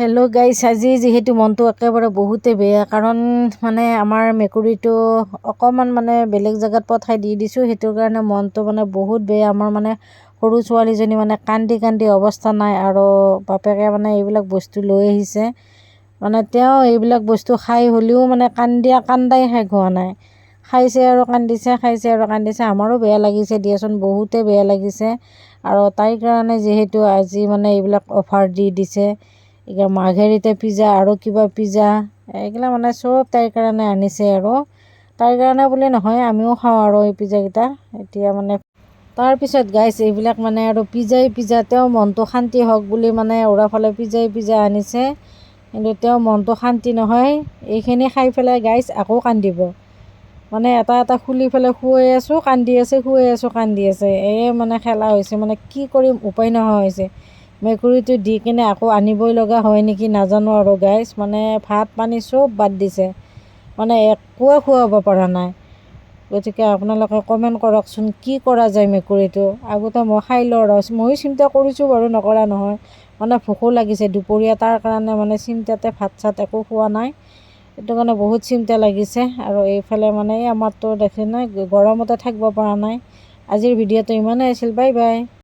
Hello' গাইছ, আজি যিহেতু মনটো একেবাৰে বহুতে বেয়া, কাৰণ মানে আমাৰ মেকুৰীটো অকণমান মানে বেলেগ জেগাত পঠাই দি দিছোঁ। সেইটো কাৰণে মনটো মানে বহুত বেয়া। আমাৰ মানে সৰু ছোৱালীজনী মানে কান্দি কান্দি অৱস্থা নাই, আৰু বাপেকে মানে এইবিলাক বস্তু লৈ আহিছে। মানে তেওঁ এইবিলাক বস্তু খাই হ'লেও মানে কান্দাই শেষ হোৱা নাই। খাইছে আৰু কান্দিছে, খাইছে আৰু কান্দিছে। আমাৰো বেয়া লাগিছে দিয়াচোন, বহুতে বেয়া লাগিছে। আৰু তাইৰ কাৰণে যিহেতু আজি মানে এইবিলাক অফাৰ দি দিছে, এতিয়া মাৰ্ঘেৰিটা পিজ্জা আৰু কিবা পিজ্জা, এইগিলা মানে চব তাইৰ কাৰণে আনিছে। আৰু তাইৰ কাৰণে বুলি নহয়, আমিও খাওঁ আৰু এই পিজ্জাকেইটা এতিয়া মানে। তাৰপিছত গাইছ, এইবিলাক মানে আৰু পিজ্জা তেওঁ মনটো শান্তি হওক বুলি মানে ওৰাফালে পিজ্জা আনিছে। কিন্তু তেওঁ মনটো শান্তি নহয়। এইখিনি খাই পেলাই গাইছ আকৌ কান্দিব। মানে এটা এটা খুলি পেলাই শুৱাই আছোঁ, কান্দি আছে, শুৱাই আছোঁ, কান্দি আছে। এয়ে মানে খেলা হৈছে, মানে কি কৰিম উপায় নোহোৱা হৈছে। মেকুৰীটো দি কিনে আকৌ আনিবই লগা হয় নেকি নাজানো আৰু গাইছ। মানে ভাত পানী চব বাদ দিছে, মানে একোৱে খুৱাব পৰা নাই। গতিকে আপোনালোকে কমেণ্ট কৰকচোন, কি কৰা যায় মেকুৰীটো। আগতে মই খাই লওঁ আৰু ময়ো চিন্তা কৰিছোঁ বাৰু, নকৰা নহয়। মানে ভোকো লাগিছে দুপৰীয়া, তাৰ কাৰণে মানে চিন্তাতে ভাত চাত একো খোৱা নাই। সেইটো কাৰণে বহুত চিন্তা লাগিছে। আৰু এইফালে মানে আমাৰতো দেখি নাই, গৰমতে থাকিব পৰা নাই। আজিৰ ভিডিঅ'টো ইমানেই আছিল। Bye bye.